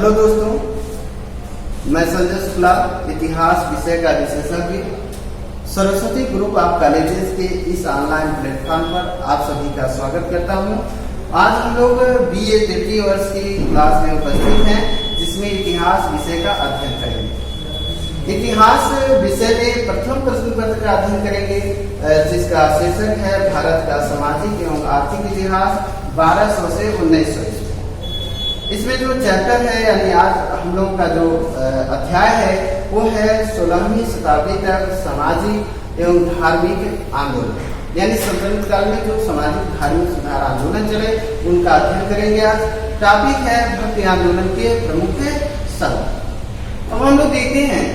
Hello दोस्तों, मैं संजय शुक्ला, इतिहास विषय का विशेषज्ञ, सरस्वती ग्रुप ऑफ कॉलेजेस के इस ऑनलाइन प्लेटफॉर्म पर आप सभी का स्वागत करता हूं। आज हम लोग बीए तृतीय वर्ष की क्लास में उपस्थित हैं, जिसमें इतिहास विषय का अध्ययन करेंगे। इतिहास विषय में प्रथम प्रश्न पत्र का अध्ययन करेंगे, जिसका शीर्षक है भारत का सामाजिक एवं आर्थिक इतिहास 1200 से 1900। इसमें जो चैप्टर है यानी आज हम लोग का जो अध्याय है वो है 16वीं शताब्दी तक सामाजिक एवं धार्मिक आंदोलन, यानी सल्तनत काल में जो सामाजिक धार्मिक सुधार आंदोलन चले उनका अध्ययन करेंगे। आज टॉपिक है भक्ति आंदोलन के प्रमुख संत। अब हम लोग देखते हैं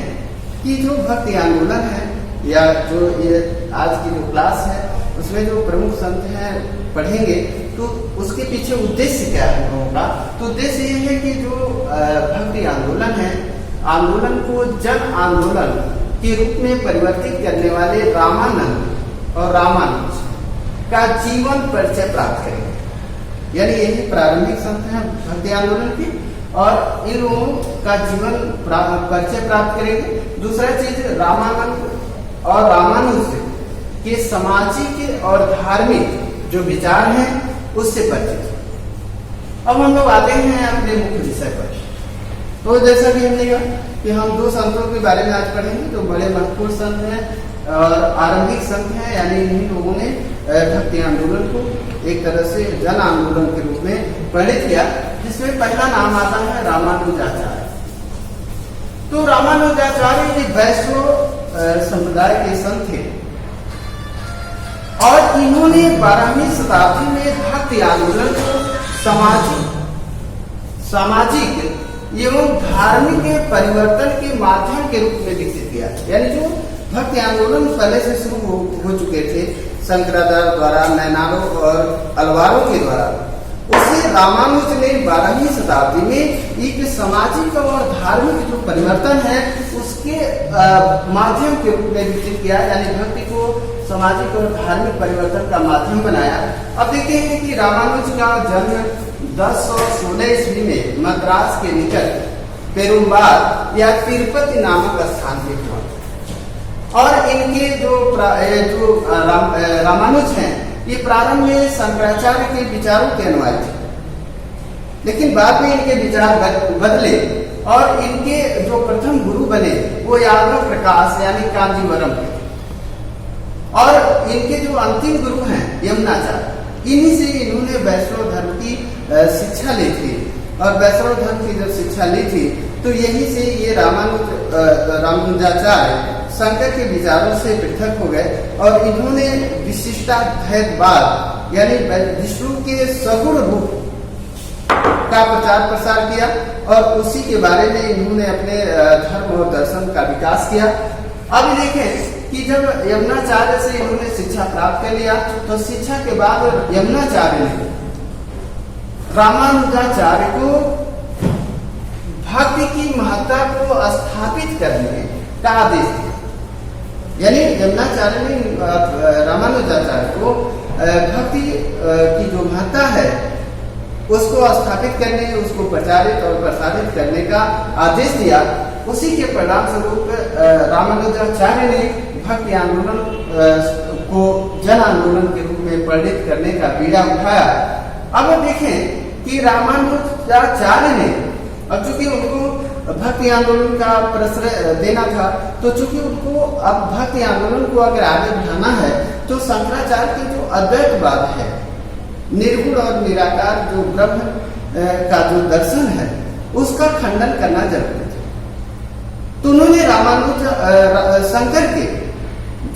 कि जो भक्ति आंदोलन है या जो ये आज की जो क्लास है उसमें जो प्रमुख संत हैं पढ़ेंगे, तो उसके पीछे उद्देश्य क्या है लोगों का। तो उद्देश्य ये है कि जो भक्ति आंदोलन है, आंदोलन को जन आंदोलन के रूप में परिवर्तित करने वाले रामानंद और रामानुज का जीवन परिचय प्राप्त करेंगे। यानी यही प्रारंभिक संत हैं भक्ति आंदोलन के, और इन लोगों का जीवन परिचय प्राप्त करेंगे। दूसरा चीज, रामानंद और रामानुज के सामाजिक और धार्मिक जो विचार हैं उससे परिचित। अब हम लोग आते हैं अपने मुख्य विषय पर। तो जैसा कि हमने कहा कि हम दो संतों के बारे में आज पढ़ेंगे, तो बड़े महत्वपूर्ण संत हैं और आरंभिक संत हैं, यानी इन्हीं लोगों ने भक्ति आंदोलन को एक तरह से जन आंदोलन के रूप में प्रेरित किया, जिसमें पहला नाम आता है रामानुजाचार्य। तो रामानुजाचार्य वैष्णव संप्रदाय के संत थे और इन्होंने 12वीं शताब्दी में भक्ति आंदोलन को सामाजिक एवं धार्मिक परिवर्तन के माध्यम के रूप में विकसित किया। यानी जो भक्ति आंदोलन पहले से शुरू हो चुके थे शंकराचार्य द्वारा, नैनारों और अलवारों के द्वारा, उसे रामानुज ने 12वीं शताब्दी में एक सामाजिक और धार्मिक जो परिवर्तन है उसके माध्यम के रूप में विकसित किया, यानी भक्ति को सामाजिक और धार्मिक परिवर्तन का माध्यम बनाया। अब देखते हैं कि रामानुज का जन्म 1016 ईस्वी में मद्रास के निकट पेरुम्बार या तिरुपति नामक स्थान पे हुआ। और इनके जो रामानुज हैं ये प्रारंभ में शंकराचार्य के विचारों के अनुयायी थे, लेकिन बाद में इनके विचार बदले और इनके जो प्रथम गुरु बने वो यादव प्रकाश यानी कांजीवरम थे। और इनके जो अंतिम गुरु हैं यमुनाचार्य, इन्हीं से इन्होंने वैष्णव धर्म की शिक्षा ली थी। और वैष्णव धर्म की जब शिक्षा ली थी तो यहीं से ये रामानुजाचार्य शंकर के विचारों से पृथक हो गए और इन्होंने विशिष्टाद्वैतवाद यानी विष्णु के सगुण रूप का प्रचार प्रसार किया और उसी के बारे में इन्होंने अपने धर्म और दर्शन का विकास किया। अब देखें कि जब यमुनाचार्य से इन्होंने शिक्षा प्राप्त कर लिया तो शिक्षा के बाद यमुनाचार्य ने रामानुजाचार्य को भक्ति की महत्ता को स्थापित करने का आदेश दिया। यानी यमुनाचार्य ने रामानुजाचार्य को भक्ति की जो महत्ता है उसको स्थापित करने, उसको प्रचारित और प्रसारित करने का आदेश दिया। उसी के परिणाम स्वरूप रामानुजाचार्य ने भक्ति आंदोलन को जन आंदोलन के रूप में प्रेरित करने का बीड़ा उठाया। अब देखें कि रामानुजाचार्य ने, अब चूंकि उनको भक्ति आंदोलन का प्रश्रय देना था, तो चूंकि उनको अब भक्ति आंदोलन को अगर आगे बढ़ाना है तो शंकराचार्य की जो अद्वैतवाद है, निर्गुण और निराकार जो ब्रह्म का जो दर्शन है उसका खंडन करना जरूरी था। तो उन्होंने शंकर के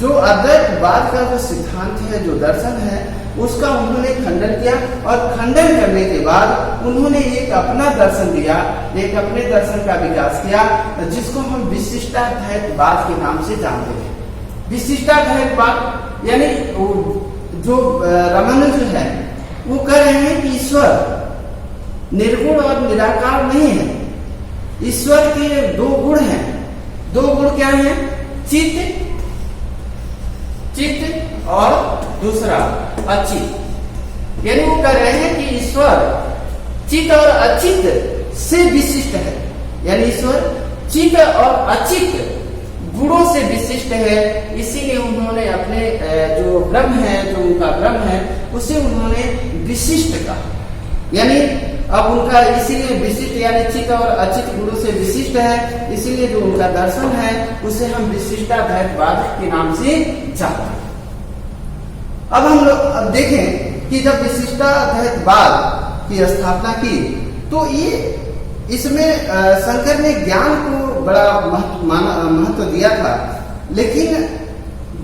जो अद्वैतवाद का जो सिद्धांत है, जो दर्शन है, उसका उन्होंने खंडन किया और खंडन करने के बाद उन्होंने एक अपना दर्शन दिया, एक अपने दर्शन का विकास किया, जिसको हम विशिष्टाद्वैतवाद के नाम से जानते हैं। विशिष्टाद्वैतवाद यानी जो रामानुज है वो कह रहे हैं कि ईश्वर निर्गुण और निराकार नहीं है। ईश्वर के दो गुण हैं। दो गुण क्या हैं? चित्त और दूसरा अचित। यानी वो कह रहे हैं कि ईश्वर चित्त और अचित से विशिष्ट है, यानी ईश्वर चित और अचित गुणों से विशिष्ट है। इसीलिए उन्होंने अपने जो ब्रह्म है, जो उनका ब्रह्म है, उसे उन्होंने विशिष्ट कहा। यानी अब उनका इसीलिए विशिष्ट यानी चित और अचित गुणों से विशिष्ट है, इसीलिए जो उनका दर्शन है उसे हम विशिष्टाद्वैतवाद के नाम से जानते हैं। अब हम लोग अब देखें कि जब विशिष्टाद्वैतवाद की स्थापना की तो ये इसमें शंकर ने ज्ञान को बड़ा महत्व दिया था, लेकिन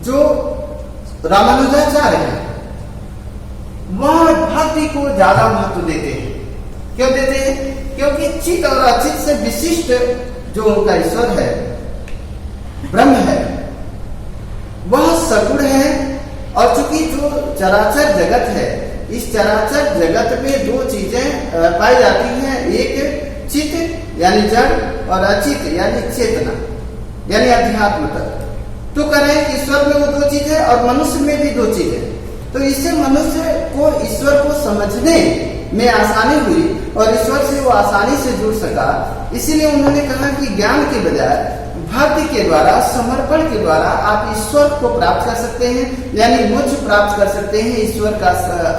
जो रामानुजाचार्य है वह भक्ति को ज्यादा महत्व देते हैं। क्यों देते हैं? क्योंकि चित और अचित से विशिष्ट जो उनका ईश्वर है, ब्रह्म है, वह सगुण है। और चूंकि जो चराचर जगत है, इस चराचर जगत में दो चीजें पाई जाती हैं, एक चित यानी जड़ और अचित यानी चेतना यानी अध्यात्म तत्व। तो कह रहे हैं कि ईश्वर में वो दो चीज है और मनुष्य में भी दो चीज है। तो इससे मनुष्य को ईश्वर को समझने में आसानी हुई और ईश्वर से वो आसानी से जुड़ सका। इसीलिए उन्होंने कहा कि ज्ञान के बजाय भक्ति के द्वारा, समर्पण के द्वारा आप ईश्वर को प्राप्त कर सकते हैं, यानी मोक्ष प्राप्त कर सकते हैं, ईश्वर का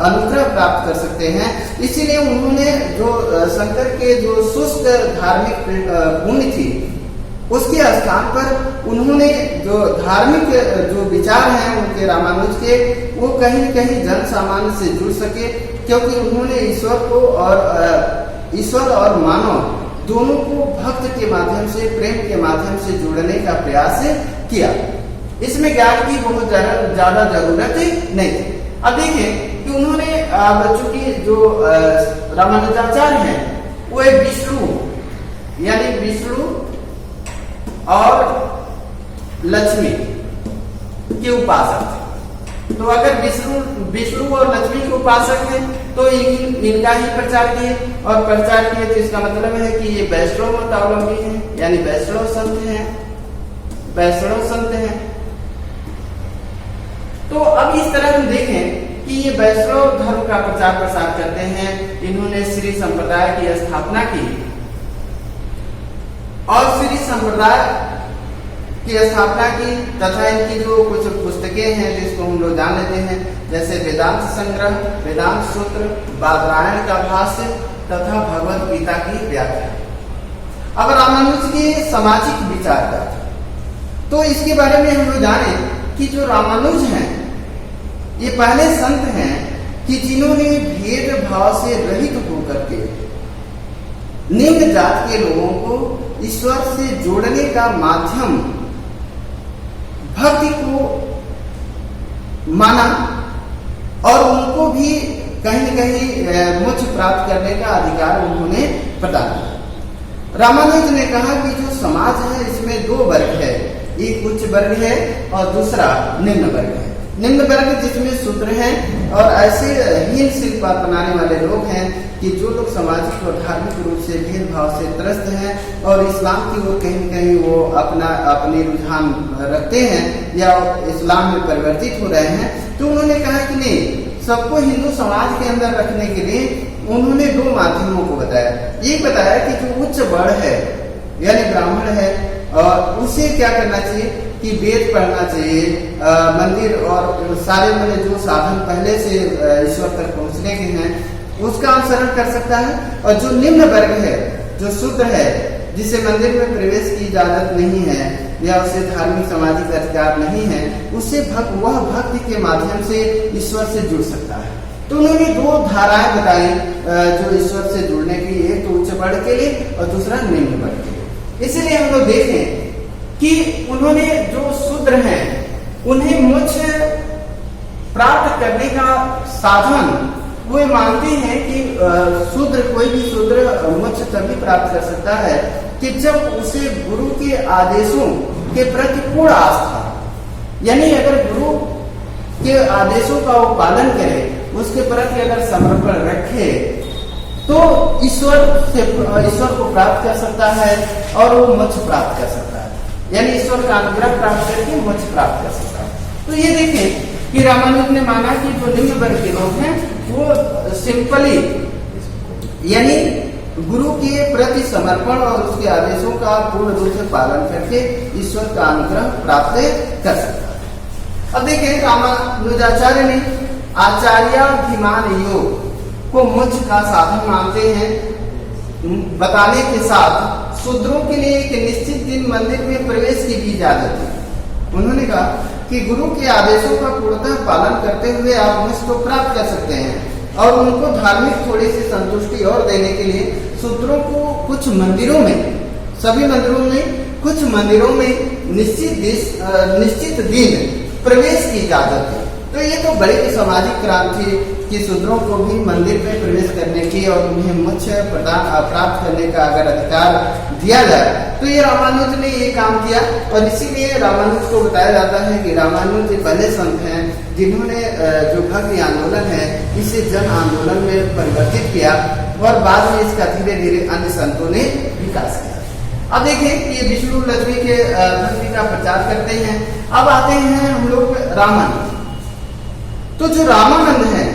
अनुग्रह प्राप्त कर सकते हैं। इसीलिए उन्होंने जो शंकर के जो शुष्क धार्मिक पुण्य थी, उसके स्थान पर उन्होंने जो धार्मिक जो विचार हैं उनके रामानुज के, वो कहीं न कहीं जन सामान्य से जुड़ सके, क्योंकि उन्होंने ईश्वर और मानव दोनों को भक्त के माध्यम से, प्रेम के माध्यम से जोड़ने का प्रयास किया। इसमें ज्ञान की बहुत ज्यादा जरूरत नहीं थी। अब देखें कि उन्होंने चूंकि जो रामानुजाचार्य हैं वो एक विष्णु यानी विष्णु और लक्ष्मी के उपासक थे। तो अगर विष्णु और लक्ष्मी के उपासक हैं तो इनका ही प्रचार किए, और प्रचार किए तो इसका मतलब है कि ये वैष्णव मतावलंबी हैं, यानी वैष्णव संत हैं। तो अब इस तरह हम देखें कि ये वैष्णव धर्म का प्रचार प्रसार करते हैं। इन्होंने श्री संप्रदाय की स्थापना की और श्री संप्रदाय की स्थापना की तथा इनकी जो कुछ पुस्तकें हैं जिसको हम लोग जान लेते हैं, जैसे वेदांत संग्रह, वेदांत सूत्र, बादरायण का भाष्य तथा भगवद गीता की व्याख्या। अब रामानुज के सामाजिक विचार का, तो इसके बारे में हम लोग जाने कि जो रामानुज हैं ये पहले संत हैं कि जिन्होंने भेदभाव से रहित होकर के निम्न जात के लोगों को ईश्वर से जोड़ने का माध्यम भक्ति को माना और उनको भी कहीं न कहीं मोक्ष प्राप्त करने का अधिकार उन्होंने प्रदान किया। रामानुज ने कहा कि जो समाज है इसमें दो वर्ग है, एक उच्च वर्ग है और दूसरा निम्न वर्ग है। निम्न वर्ग जिसमें शूद्र हैं और ऐसे हीन शिल्प अपनाने वाले लोग हैं कि जो लोग सामाजिक और धार्मिक रूप से भेदभाव से त्रस्त हैं और इस्लाम की ओर कहीं न कहीं वो अपनी रुझान रखते हैं या इस्लाम में परिवर्तित हो रहे हैं। तो उन्होंने कहा कि नहीं, सबको हिंदू समाज के अंदर रखने के लिए उन्होंने दो माध्यमों को बताया। एक बताया कि जो उच्च वर्ण है यानी ब्राह्मण है और उसे क्या करना चाहिए कि वेद पढ़ना चाहिए, मंदिर और सारे मैंने जो साधन पहले से ईश्वर तक पहुंचने के हैं उसका अनुसरण कर सकता है। और जो निम्न वर्ग है, जो शूद्र है, जिसे मंदिर में प्रवेश की इजाजत नहीं है या उसे धार्मिक सामाजिक अधिकार नहीं है, उसे वह भक्ति के माध्यम से ईश्वर से जुड़ सकता है। तो उन्होंने दो धाराएं बताई जो ईश्वर से जुड़ने की, एक तो उच्च वर्ग के लिए और दूसरा निम्न वर्ग के लिए। इसीलिए हम लोग देखें कि उन्होंने जो शूद्र हैं उन्हें मोक्ष प्राप्त करने का साधन वो मानते हैं कि शूद्र, कोई भी शूद्र मोक्ष तभी प्राप्त कर सकता है कि जब उसे गुरु के आदेशों के प्रति पूर्ण आस्था, यानी अगर गुरु के आदेशों का वो पालन करे, उसके प्रति अगर समर्पण रखे तो ईश्वर को प्राप्त कर सकता है और वो मोक्ष प्राप्त कर सकता है, यानी ईश्वर का अनुग्रह प्राप्त करके मोक्ष प्राप्त कर सकता है। तो ये देखें कि रामानुज ने माना कि जो निम्न वर्ग के लोग हैं वो सिंपली यानी गुरु के प्रति समर्पण और उसके आदेशों का पूर्ण रूप से पालन करके ईश्वर का अनुग्रह प्राप्त कर सकता है। अब देखिए, रामानुजाचार्य ने आचार्याभिमान योग को मोक्ष का साधन मानते हैं, बताने के साथ शूद्रों के लिए एक निश्चित दिन मंदिर में प्रवेश की भी इजाजत दी। उन्होंने कहा कि गुरु के आदेशों का पूर्णतः पालन करते हुए आप मोक्ष को प्राप्त कर सकते हैं, और उनको धार्मिक थोड़ी सी संतुष्टि और देने के लिए शूद्रों को कुछ मंदिरों में, सभी मंदिरों में, कुछ मंदिरों में निश्चित दिन प्रवेश की इजाजत है। तो ये तो बड़ी सामाजिक क्रांति कि शूद्रों को भी मंदिर में प्रवेश करने की और उन्हें मोक्ष प्राप्त करने का अगर अधिकार दिया जाए, तो ये रामानुज ने ये काम किया। और इसीलिए रामानुज को बताया जाता है कि रामानुज पहले संत हैं जिन्होंने जो भक्ति आंदोलन है इसे जन आंदोलन में परिवर्तित किया, और बाद में इसका धीरे धीरे अन्य संतों ने विकास किया। अब देखिए, ये विष्णु लक्ष्मी के भक्ति का प्रचार करते हैं। अब आते हैं हम लोग रामानंद। तो जो रामानंद है,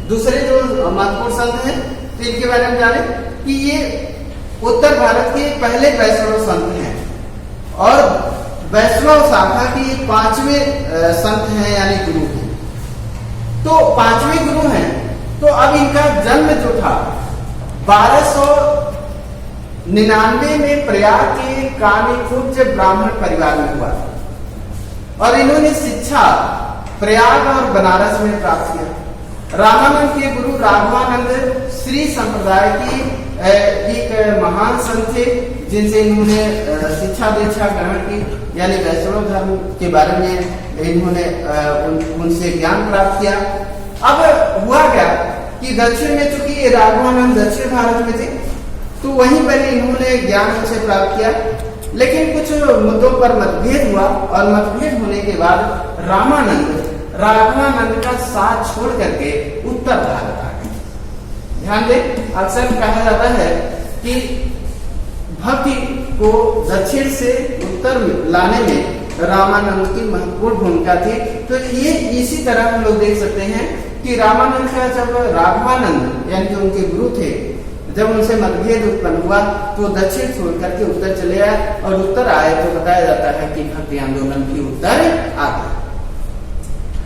दूसरे जो महत्वपूर्ण संत हैं, तो इनके बारे में जाने कि ये उत्तर भारत के पहले वैष्णव संत हैं और वैष्णव शाखा की 5वें संत हैं, यानी गुरु हैं। तो 5वें गुरु हैं। तो अब इनका जन्म जो था 1299 में प्रयाग के कानीकुब्ज ब्राह्मण परिवार में हुआ, और इन्होंने शिक्षा प्रयाग और बनारस में प्राप्त किया। रामानंद के गुरु राघवानंद श्री संप्रदाय की एक महान संत थे, जिनसे इन्होंने शिक्षा दीक्षा ग्रहण की, यानी वैष्णव धर्म के बारे में इन्होंने उनसे ज्ञान प्राप्त किया। अब हुआ क्या कि दक्षिण में, चूंकि राघवानंद दक्षिण भारत में थे, तो वहीं पर इन्होंने ज्ञान उनसे प्राप्त किया। लेकिन कुछ मुद्दों पर मतभेद हुआ, और मतभेद होने के बाद राघवानंद का साथ छोड़ करके उत्तर भारत आ गए। ध्यान दें, अक्सर कहा जाता है कि भक्ति को दक्षिण से उत्तर में लाने में रामानंद की महत्वपूर्ण भूमिका थी। तो ये इसी तरह हम लोग देख सकते हैं कि रामानंद का जब राघवानंद यानी जो उनके गुरु थे, जब उनसे मतभेद उत्पन्न हुआ तो दक्षिण छोड़ करके उत्तर चले आए, और उत्तर आए तो बताया जाता है कि भक्ति आंदोलन की उत्तर आ गई।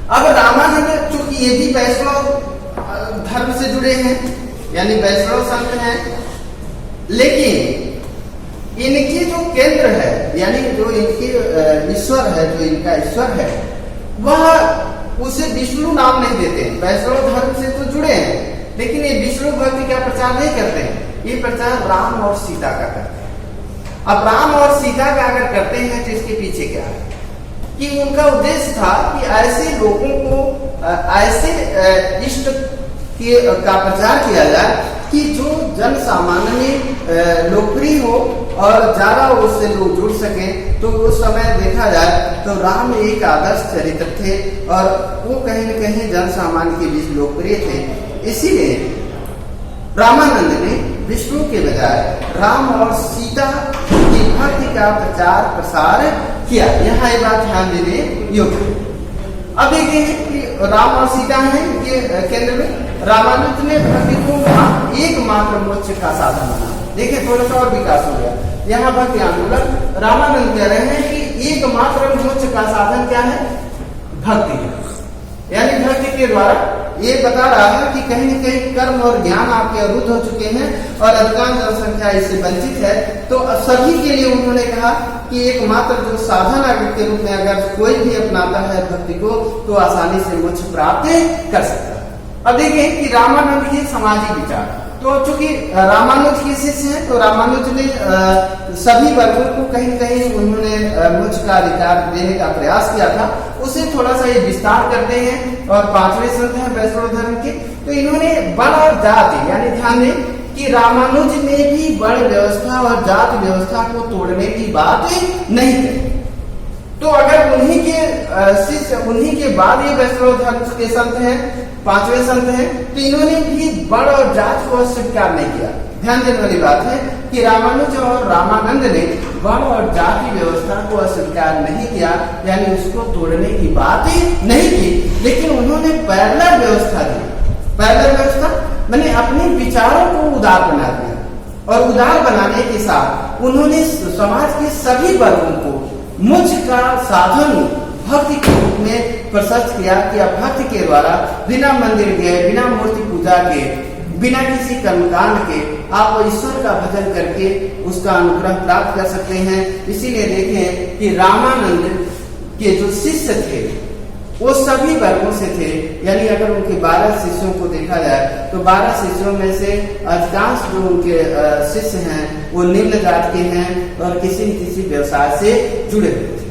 अब रामानंद चूंकि ये भी वैष्णव धर्म से जुड़े हैं, यानी वैष्णव संत हैं, लेकिन इनकी जो केंद्र है, यानी जो इनकी ईश्वर है, जो इनका ईश्वर है, वह उसे विष्णु नाम नहीं देते। वैष्णव धर्म से तो जुड़े हैं, लेकिन ये विष्णु भक्ति का प्रचार नहीं करते हैं, ये प्रचार राम और सीता का करते हैं। अब राम और सीता का अगर करते हैं तो इसके पीछे क्या है कि उनका उद्देश्य था कि ऐसे लोगों को ऐसे इष्ट का प्रचार किया जाए कि जो जन सामान्य में लोकप्रिय हो और ज्यादा उससे लोग जुड़ सके। तो उस समय देखा जाए तो राम एक आदर्श चरित्र थे, और वो कहीं न कहीं जन सामान्य के बीच लोकप्रिय थे। इसीलिए रामानंद ने विष्णु के बजाय राम और सीता की भक्ति का प्रचार प्रसार किया। यहाँ ये बात ध्यान देने योग्य। अब देखिए कि राम और सीता हैं ये केंद्र में। रामानुज ने भक्ति को एकमात्र मोक्ष का साधन बना। देखिए थोड़ा सा और विकास हो गया। यहाँ भक्ति आंदोलन रामानंद कह रहे हैं कि एकमात्र मोक्ष का साधन क्या है? भक्ति है। यानी भक्ति के द्वारा ये बता रहा है कि कहीं न कहीं कर्म और ज्ञान आपके अवरुद्ध हो चुके हैं और अधिकांश जनसंख्या इससे वंचित है। तो सभी के लिए उन्होंने कहा कि एकमात्र जो साधन के रूप में अगर कोई भी अपनाता है भक्ति को तो आसानी से मोक्ष प्राप्त कर सकता है। अब देखिए कि रामानंद के सामाजिक विचार। तो चूंकि रामानुज के शिष्य हैं तो रामानुज ने सभी वर्गों को कहीं न कहीं उन्होंने मोक्ष का अधिकार देने का प्रयास किया था। उसे थोड़ा सा ये विस्तार करते हैं और पांचवें संत हैं वैष्णव धर्म के। तो इन्होंने वर्ण और जाति, यानी ध्यान दें कि रामानुज ने भी वर्ण व्यवस्था और जाति व्यवस्था को तोड़ने की बात नहीं कही। तो अगर उन्हीं के शिष्य, उन्हीं के बाद ये वैष्णव धर्म के संत हैं, पांचवें संत हैं, तो इन्होंने भी वर्ण और जाति को स्वीकार नहीं किया। ध्यान देने वाली बात है कि रामानुज और रामानंद ने वर्ण और जाति व्यवस्था को अस्वीकार नहीं किया, यानी उसको तोड़ने की बात ही नहीं की, लेकिन उन्होंने पैरेलल व्यवस्था दी। पैरेलल व्यवस्था मैंने अपने विचारों को उदार बना दिया। और उदार बनाने के साथ उन्होंने समाज के सभी वर्गों को मोक्ष का साधन भक्ति के रूप में प्रशस्त किया कि आप भक्ति के द्वारा बिना मंदिर गए, बिना मूर्ति पूजा के, बिना किसी कर्मकांड के आप ईश्वर का भजन करके उसका अनुग्रह प्राप्त कर सकते हैं। इसीलिए देखें कि रामानंद के जो शिष्य थे वो सभी वर्गों से थे। यानी अगर उनके 12 शिष्यों को देखा जाए तो 12 शिष्यों में से अधिकांश जो उनके शिष्य हैं वो निम्न जात के हैं और किसी न किसी व्यवसाय से जुड़े हुए थे।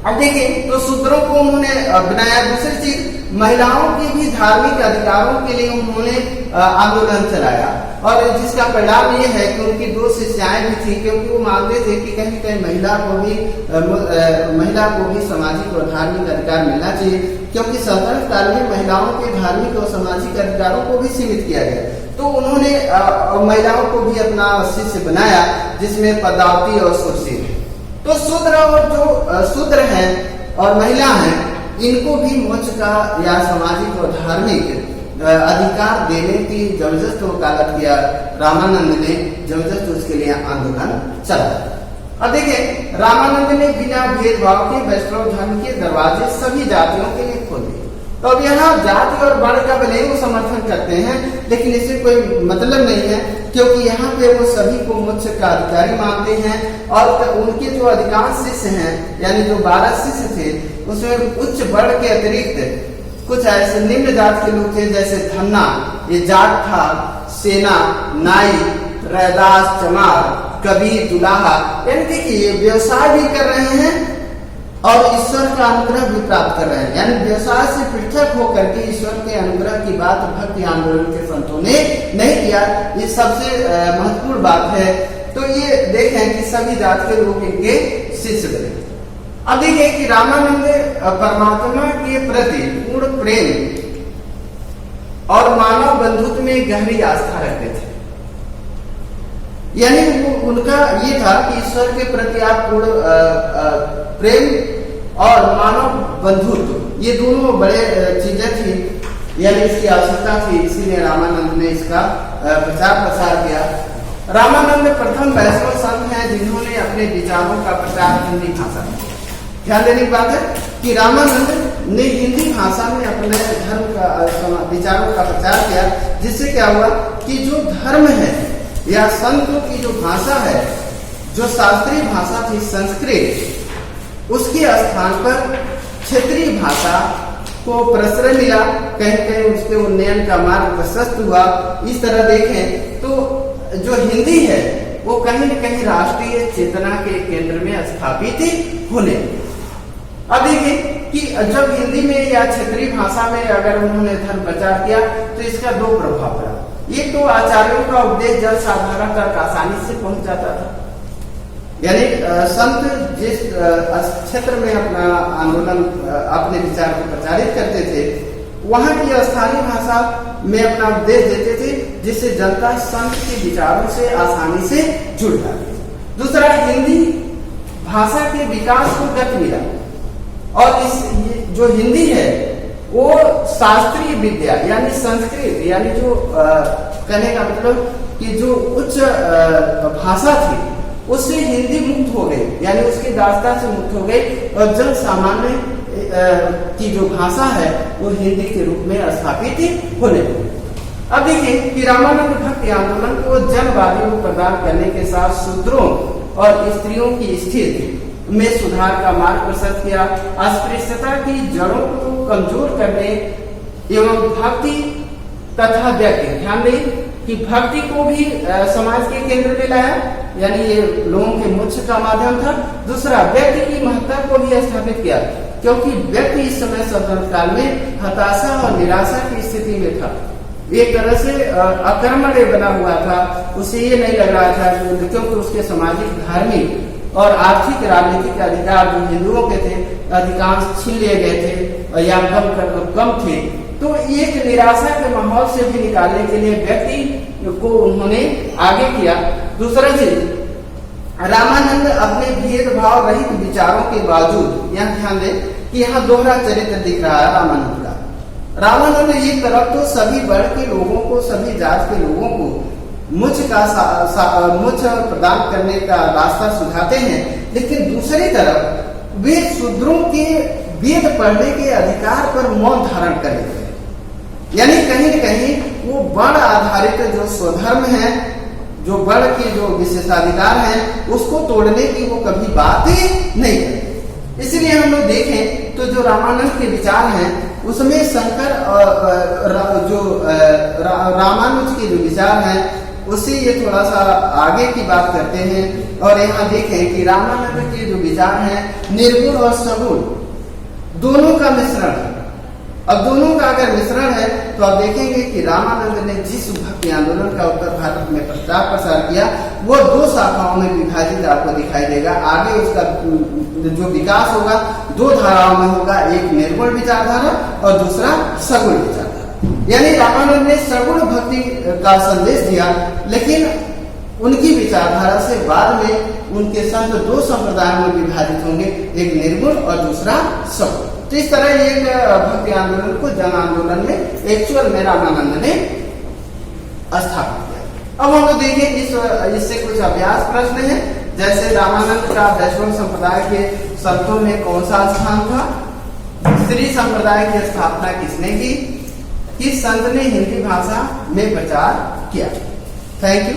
अब देखिए तो शूद्रों को उन्होंने बनाया। दूसरी चीज, महिलाओं के भी धार्मिक अधिकारों के लिए उन्होंने आंदोलन चलाया और जिसका परिणाम ये है कि उनकी 2 शिष्याएं भी थी, क्योंकि वो मानते थे कि कहीं कहीं महिला को भी सामाजिक और धार्मिक अधिकार मिलना चाहिए, क्योंकि सल्तनत काल में महिलाओं के धार्मिक और सामाजिक अधिकारों को भी सीमित किया गया। तो उन्होंने महिलाओं को भी अपना शिष्य बनाया, जिसमें पद्मावती और सुरसेन। तो शूद्र और जो शूद्र हैं और महिला हैं, इनको भी मोक्ष का या सामाजिक और धार्मिक अधिकार देने की जबरदस्त वकालत किया रामानंद ने, जबरदस्त उसके लिए आंदोलन चला। अब देखिए रामानंद ने बिना भेदभाव के वैष्णव धर्म के दरवाजे सभी जातियों के लिए खोल दिए। तो अब यहाँ जाति और वर्ण का भले वो समर्थन करते हैं, लेकिन इससे कोई मतलब नहीं है, क्योंकि यहाँ पे वो सभी को मोक्ष का अधिकारी मानते हैं। और उनके जो अधिकांश शिष्य हैं, यानी जो 12 शिष्य थे, उसमें उच्च वर्ण के अतिरिक्त कुछ ऐसे निम्न जात के लोग थे, जैसे धन्ना, ये जाट था, सेना, नाई, रैदास, चमार, कबीर, दुलाहा, यानी देखिए व्यवसाय भी कर रहे हैं और ईश्वर का अनुग्रह भी प्राप्त कर रहे हैं। यानी व्यवसाय से पृथक होकर के ईश्वर के अनुग्रह की बात भक्ति आंदोलन के संतों ने नहीं किया। ये सबसे महत्वपूर्ण बात है। तो ये देखें कि सभी जात के लोग इनके शिष्य बने। अब देखिए कि रामानंद परमात्मा के प्रति पूर्ण प्रेम और मानव बंधुत्व में गहरी आस्था रखते थे। यानी उनका ये था कि ईश्वर के प्रति आप पूर्ण प्रेम और मानव बंधुत्व, ये दोनों बड़े चीजें थी, यानी इसकी आवश्यकता थी। इसीलिए रामानंद ने इसका प्रचार प्रसार किया। रामानंद प्रथम वैष्णव संत हैं जिन्होंने अपने विचारों का प्रचार हिंदी भाषा में। ध्यान देने की बात है कि रामानंद ने हिंदी भाषा में अपने धर्म का विचारों का प्रचार किया, जिससे क्या हुआ कि जो धर्म है या संतों की जो भाषा है, जो शास्त्रीय भाषा थी संस्कृत, उसके स्थान पर क्षेत्रीय भाषा को प्रश्रय मिला। कहीं कहीं उसके उन्नयन का मार्ग प्रशस्त हुआ। इस तरह देखें तो जो हिंदी है वो कहीं न कहीं राष्ट्रीय चेतना के केंद्र में स्थापित होने। अब देखिए कि जब हिंदी में या क्षेत्रीय भाषा में अगर उन्होंने धर्म प्रचार किया तो इसका 2 प्रभाव पड़ा। एक तो आचार्यों का उपदेश जन साधारण तक आसानी से पहुंच जाता था। यानी संत जिस क्षेत्र में अपना आंदोलन, अपने विचार को प्रचारित करते थे, वहां की स्थानीय भाषा में अपना उपदेश देते थे, जिससे जनता संत के विचारों से आसानी से जुड़ जाती। दूसरा, हिंदी भाषा के विकास को गति मिला और इस जो हिंदी है वो शास्त्रीय विद्या यानी संस्कृत, यानी जो कहने का मतलब कि जो उच्च भाषा थी उससे हिंदी मुक्त हो गई, यानी उसकी दास्ता से मुक्त हो गई और जन सामान्य की जो भाषा है वो हिंदी के रूप में स्थापित होने लगी। अब देखिए कि रामानंद भक्ति आंदोलन को जनवादियों को प्रदान करने के साथ शूद्रों और स्त्रियों की स्थिति में सुधार का मार्ग प्रशस्त किया। अस्पृश्यता की जड़ों को कमजोर करने एवं भक्ति तथा व्यक्ति, ध्यान दें कि भक्ति को भी समाज के केंद्र में लाया, यानी ये लोगों के मोक्ष का माध्यम था। दूसरा, व्यक्ति की महत्ता को भी स्थापित किया, क्योंकि व्यक्ति इस समय सल्तनत काल में हताशा और निराशा की स्थिति में था। एक तरह से अकर्मण्य बना हुआ था। उसे ये नहीं लग रहा था क्योंकि उसके सामाजिक, धार्मिक और आर्थिक राजनीतिक अधिकार जो हिंदुओं के थे अधिकांश छीन लिए गए थे या कम थे। तो एक निराशा के माहौल से भी निकालने के लिए व्यक्ति को उन्होंने आगे किया। दूसरा चीज, रामानंद अपने भेदभाव रहित विचारों के बावजूद, यहाँ ध्यान दें कि यहाँ दोहरा चरित्र दिख रहा है रामानंद का। रामानंद एक तरफ तो सभी वर्ग के लोगों को, सभी जात के लोगों को मुझ प्रदान करने का रास्ता सुझाते हैं, लेकिन दूसरी तरफ वे शूद्रों के वेद पढ़ने के अधिकार पर मौन धारण कर लेते हैं। यानी कहीं न कहीं वो वर्ण आधारित जो स्वधर्म है, जो वर्ण के जो विशेषाधिकार हैं, उसको तोड़ने की वो कभी बात ही नहीं करते। इसलिए हम लोग देखें तो जो रामानंद के विचार हैं उसमें शंकर जो रामानुज के जो विचार हैं उससे ये थोड़ा सा आगे की बात करते हैं। और यहाँ देखें कि रामानंद के जो विचार हैं निर्गुण और सगुण दोनों का मिश्रण है। अब दोनों का अगर मिश्रण है तो आप देखेंगे कि रामानंद ने जिस भक्ति आंदोलन का उत्तर भारत में प्रचार प्रसार किया वो दो शाखाओं में विभाजित आपको दिखाई देगा। आगे उसका जो विकास होगा दो धाराओं में होगा, एक निर्गुण विचारधारा और दूसरा सगुण विचारधारा। यानी रामानंद ने सगुण भक्ति का संदेश दिया, लेकिन उनकी विचारधारा से बाद में उनके संत दो संप्रदायों में विभाजित होंगे, एक निर्गुण और दूसरा सगुण। तो इस तरह एक भक्ति आंदोलन को जन आंदोलन में एक्चुअल में रामानंद ने स्थापित किया। अब हम लोग देखें इससे कुछ अभ्यास प्रश्न है। जैसे रामानंद का वैष्णव संप्रदाय के संतों में कौन सा स्थान था? श्री संप्रदाय की स्थापना किसने की? किस संत ने हिंदी भाषा में प्रचार किया? Thank you.